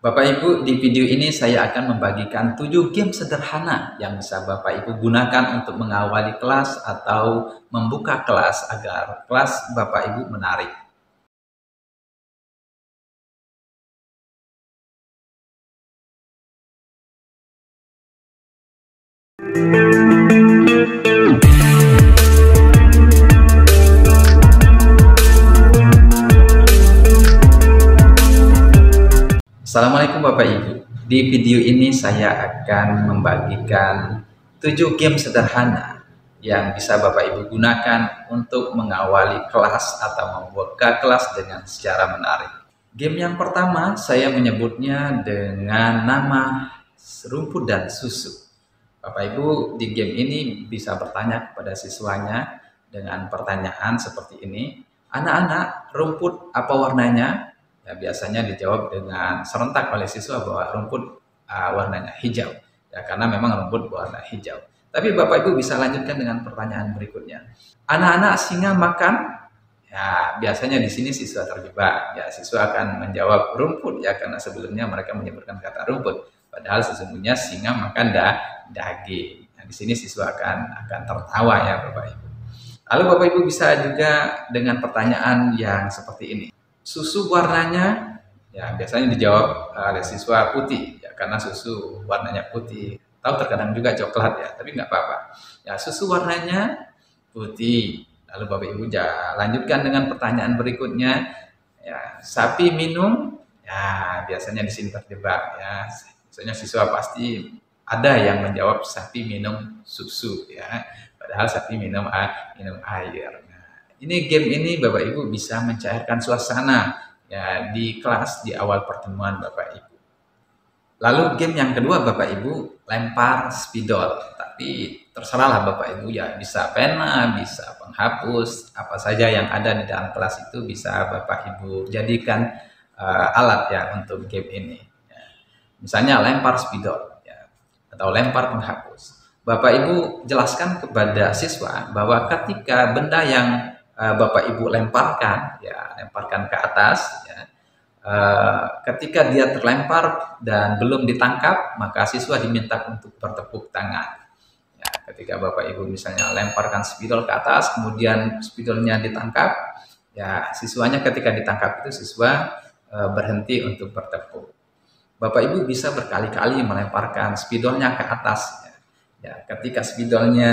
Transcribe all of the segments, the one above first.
Bapak Ibu, di video ini saya akan membagikan 7 game sederhana yang bisa Bapak Ibu gunakan untuk mengawali kelas atau membuka kelas agar kelas Bapak Ibu menarik. Assalamualaikum Bapak Ibu. Di video ini saya akan membagikan 7 game sederhana yang bisa Bapak Ibu gunakan untuk mengawali kelas atau membuka kelas dengan secara menarik. Game yang pertama saya menyebutnya dengan nama rumput dan susu. Bapak Ibu, di game ini bisa bertanya kepada siswanya dengan pertanyaan seperti ini. Anak-anak, rumput apa warnanya? Ya, biasanya dijawab dengan serentak oleh siswa bahwa rumput warnanya hijau. Ya, karena memang rumput warna hijau. Tapi Bapak Ibu bisa lanjutkan dengan pertanyaan berikutnya. Anak-anak, singa makan? Ya, biasanya di sini siswa terjebak. Ya, siswa akan menjawab rumput ya karena sebelumnya mereka menyebutkan kata rumput. Padahal sesungguhnya singa makan daging. Nah, di sini siswa akan tertawa ya Bapak Ibu. Lalu Bapak Ibu bisa juga dengan pertanyaan yang seperti ini. Susu warnanya, ya biasanya dijawab oleh siswa putih, ya karena susu warnanya putih. Atau terkadang juga coklat ya, tapi nggak apa-apa. Ya susu warnanya putih. Lalu Bapak Ibu lanjutkan dengan pertanyaan berikutnya. Ya, sapi minum, ya biasanya di sini terjebak ya. Biasanya siswa pasti ada yang menjawab sapi minum susu ya. Padahal sapi minum air. Ini game ini Bapak Ibu bisa mencairkan suasana ya di kelas di awal pertemuan Bapak Ibu. Lalu game yang kedua Bapak Ibu lempar spidol. Tapi terserahlah Bapak Ibu ya, bisa pena, bisa penghapus, apa saja yang ada di dalam kelas itu bisa Bapak Ibu jadikan alat ya untuk game ini. Ya. Misalnya lempar spidol ya, atau lempar penghapus. Bapak Ibu jelaskan kepada siswa bahwa ketika benda yang Bapak Ibu lemparkan ke atas ya, ketika dia terlempar dan belum ditangkap maka siswa diminta untuk bertepuk tangan ya, ketika Bapak Ibu misalnya lemparkan spidol ke atas kemudian spidolnya ditangkap ya, siswanya ketika ditangkap itu siswa berhenti untuk bertepuk. Bapak Ibu bisa berkali-kali melemparkan spidolnya ke atas ya, ketika spidolnya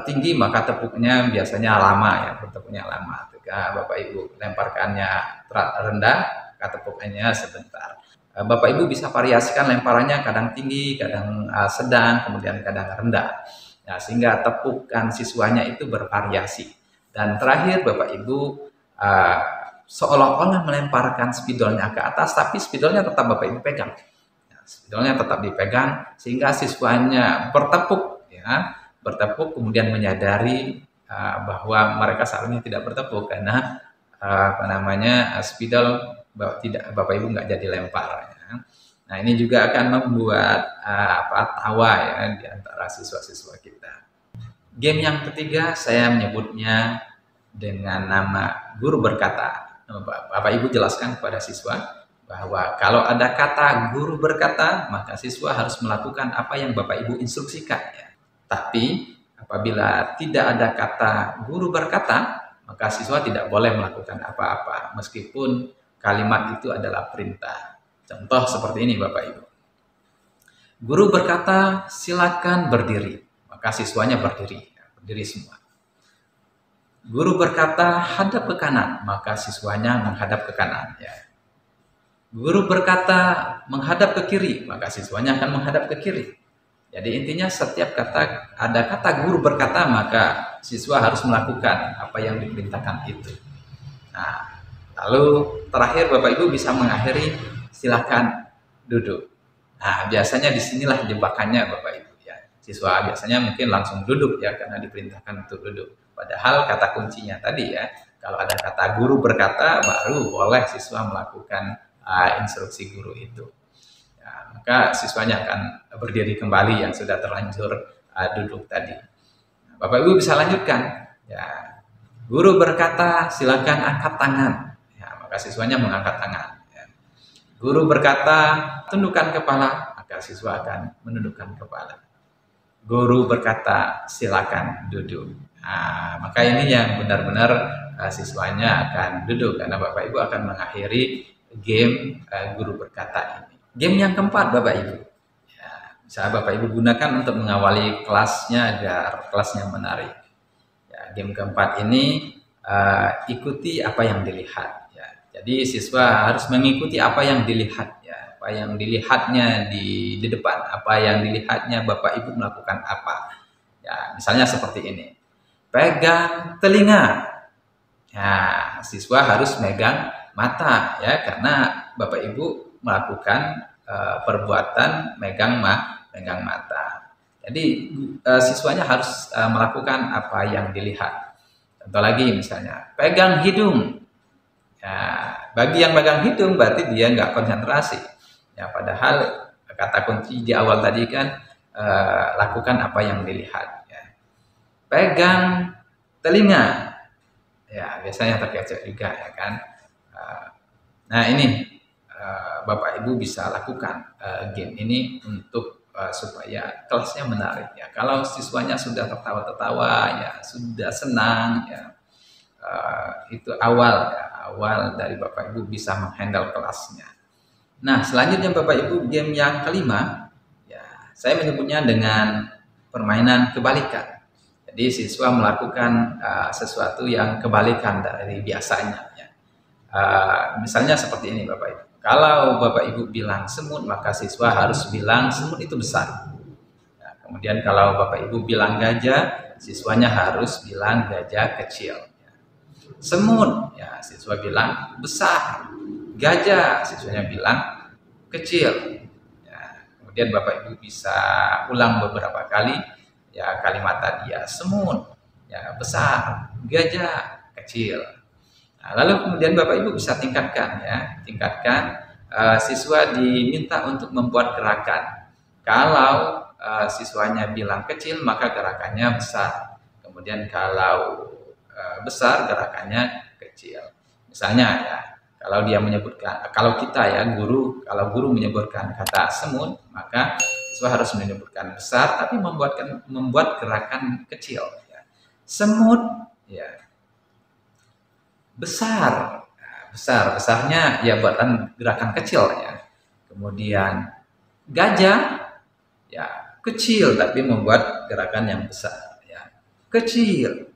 tinggi maka tepuknya biasanya lama ya, bertepuknya lama. Ketika Bapak Ibu lemparkannya rendah, maka tepukannya sebentar. Bapak Ibu bisa variasikan lemparannya kadang tinggi, kadang sedang, kemudian kadang rendah. Ya, sehingga tepukan siswanya itu bervariasi. Dan terakhir Bapak Ibu seolah-olah melemparkan spidolnya ke atas, tapi spidolnya tetap Bapak Ibu pegang. Ya, spidolnya tetap dipegang sehingga siswanya bertepuk ya. Bertepuk kemudian menyadari bahwa mereka seharusnya tidak bertepuk karena spidol Bapak Ibu nggak jadi lempar ya. Nah ini juga akan membuat tawa ya di antara siswa-siswa kita. Game yang ketiga saya menyebutnya dengan nama guru berkata. Bapak Ibu jelaskan kepada siswa bahwa kalau ada kata guru berkata maka siswa harus melakukan apa yang Bapak Ibu instruksikan ya. Tapi apabila tidak ada kata guru berkata, maka siswa tidak boleh melakukan apa-apa meskipun kalimat itu adalah perintah. Contoh seperti ini Bapak Ibu. Guru berkata, silakan berdiri. Maka siswanya berdiri semua. Guru berkata, hadap ke kanan. Maka siswanya menghadap ke kanan. Ya. Guru berkata, menghadap ke kiri. Maka siswanya akan menghadap ke kiri. Jadi intinya setiap ada kata guru berkata maka siswa harus melakukan apa yang diperintahkan itu. Nah, lalu terakhir Bapak Ibu bisa mengakhiri silakan duduk. Nah, biasanya disinilah jebakannya Bapak Ibu ya. Siswa biasanya mungkin langsung duduk ya karena diperintahkan untuk duduk. Padahal kata kuncinya tadi ya, kalau ada kata guru berkata baru boleh siswa melakukan instruksi guru itu. Ya, maka siswanya akan berdiri kembali yang sudah terlanjur duduk tadi. Nah, Bapak Ibu bisa lanjutkan. Ya, guru berkata silakan angkat tangan. Ya, maka siswanya mengangkat tangan. Ya. Guru berkata, tundukkan kepala, maka siswa akan menundukkan kepala. Guru berkata, silakan duduk. Nah, maka ini yang benar-benar siswanya akan duduk karena Bapak Ibu akan mengakhiri game guru berkata ini. Game yang keempat Bapak Ibu, ya, bisa Bapak Ibu gunakan untuk mengawali kelasnya agar kelasnya menarik. Ya, game keempat ini ikuti apa yang dilihat. Ya. Jadi siswa harus mengikuti apa yang dilihat. Ya. Apa yang dilihatnya di depan, apa yang dilihatnya Bapak Ibu melakukan apa. Ya, misalnya seperti ini. Pegang telinga. Ya, siswa harus megang mata ya karena Bapak Ibu melakukan perbuatan megang mata. Jadi siswanya harus melakukan apa yang dilihat. Contoh lagi misalnya, pegang hidung. Ya, bagi yang pegang hidung berarti dia nggak konsentrasi. Ya, padahal kata kunci di awal tadi kan lakukan apa yang dilihat. Ya. Pegang telinga. Ya, biasanya terkecoh juga ya kan. Nah ini Bapak Ibu bisa lakukan game ini untuk supaya kelasnya menarik ya. Kalau siswanya sudah tertawa-tertawa ya, sudah senang ya, itu awal dari Bapak Ibu bisa menghandle kelasnya. Nah selanjutnya Bapak Ibu game yang kelima ya, saya menyebutnya dengan permainan kebalikan. Jadi siswa melakukan sesuatu yang kebalikan dari biasanya. Ya. Misalnya seperti ini Bapak Ibu. Kalau Bapak Ibu bilang semut, maka siswa harus bilang semut itu besar. Ya, kemudian kalau Bapak Ibu bilang gajah, siswanya harus bilang gajah kecil. Ya. Semut, ya siswa bilang besar. Gajah, siswanya bilang kecil. Ya, kemudian Bapak Ibu bisa ulang beberapa kali. Ya kalimat tadi ya semut, ya besar, gajah, kecil. Nah, lalu kemudian Bapak Ibu bisa tingkatkan ya, siswa diminta untuk membuat gerakan. Kalau siswanya bilang kecil maka gerakannya besar. Kemudian kalau besar gerakannya kecil. Misalnya ya, kalau kita ya kalau guru menyebutkan kata semut, maka siswa harus menyebutkan besar tapi membuat gerakan kecil ya. Semut ya besar. Nah, besarnya ya buatan gerakan kecil ya. Kemudian gajah ya kecil tapi membuat gerakan yang besar ya. Kecil.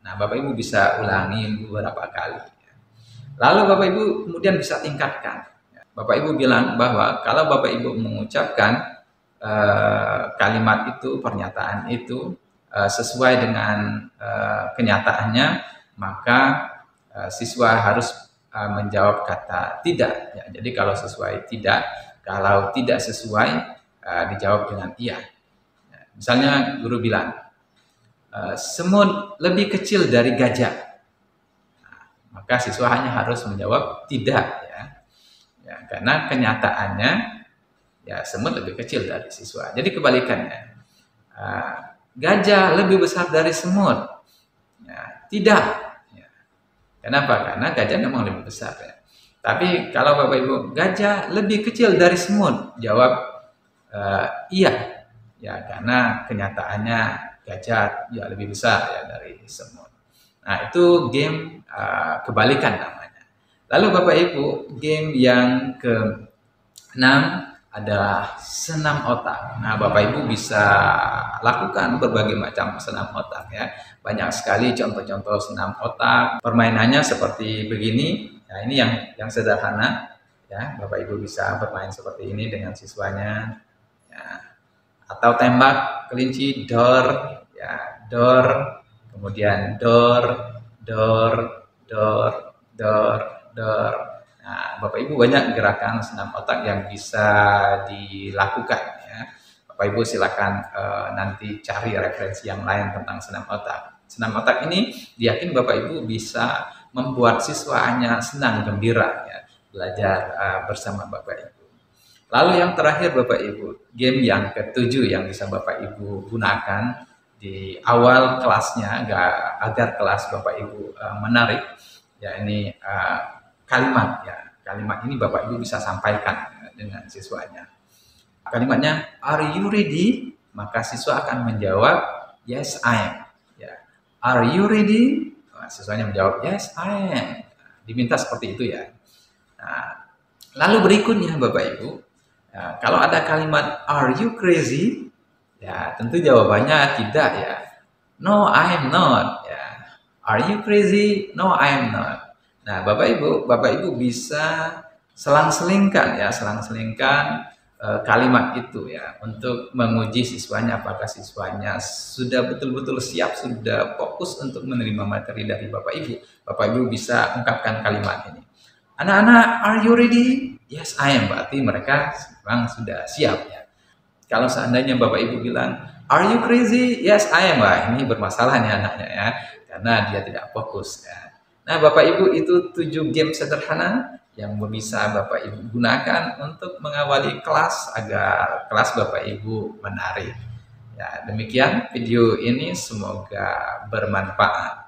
Nah, Bapak Ibu bisa ulangi beberapa kali. Lalu Bapak Ibu kemudian bisa tingkatkan. Bapak Ibu bilang bahwa kalau Bapak Ibu mengucapkan kalimat itu, pernyataan itu sesuai dengan kenyataannya, maka siswa harus menjawab kata tidak. Ya, jadi kalau sesuai tidak, kalau tidak sesuai dijawab dengan iya. Ya, misalnya guru bilang semut lebih kecil dari gajah. Maka siswa hanya harus menjawab tidak ya karena kenyataannya ya semut lebih kecil dari siswa. Jadi kebalikannya, gajah lebih besar dari semut ya, tidak ya. Kenapa? Karena gajah memang lebih besar ya. Tapi kalau Bapak Ibu gajah lebih kecil dari semut, jawab iya ya karena kenyataannya gajah ya lebih besar ya dari semut. Nah itu game kebalikan namanya. Lalu Bapak Ibu game yang ke-6 adalah senam otak. Nah Bapak Ibu bisa lakukan berbagai macam senam otak ya. Banyak sekali contoh-contoh senam otak. Permainannya seperti begini. Nah ini yang sederhana ya. Bapak Ibu bisa bermain seperti ini dengan siswanya. Ya. Atau tembak kelinci dor ya dor. Kemudian dor. Nah, Bapak Ibu banyak gerakan senam otak yang bisa dilakukan ya. Bapak Ibu silakan nanti cari referensi yang lain tentang senam otak. Senam otak ini diyakini Bapak Ibu bisa membuat siswanya senang gembira ya, belajar bersama Bapak Ibu. Lalu yang terakhir Bapak Ibu, game yang ke-7 yang bisa Bapak Ibu gunakan di awal kelasnya agar kelas Bapak Ibu menarik ya ini kalimat ya. kalimat ini Bapak Ibu bisa sampaikan dengan siswanya. Kalimatnya, are you ready? Maka siswa akan menjawab, yes I am. Ya. Are you ready? Nah, siswanya menjawab, yes I am. Diminta seperti itu ya. Nah, lalu berikutnya Bapak Ibu, ya, kalau ada kalimat are you crazy? Ya, tentu jawabannya tidak ya. No, I am not. Ya. Are you crazy? No, I am not. Nah, Bapak Ibu bisa selang-selingkan ya, kalimat itu ya untuk menguji siswanya apakah siswanya sudah betul-betul siap, sudah fokus untuk menerima materi dari Bapak Ibu. Bapak Ibu bisa ungkapkan kalimat ini. Anak-anak, are you ready? Yes, I am. Berarti mereka memang sudah siap ya. Kalau seandainya Bapak Ibu bilang, are you crazy? Yes, I am. Wah, ini bermasalah nih anaknya ya, karena dia tidak fokus ya. Nah, Bapak Ibu, itu 7 game sederhana yang bisa Bapak Ibu gunakan untuk mengawali kelas agar kelas Bapak Ibu menarik. Ya, demikian video ini, semoga bermanfaat.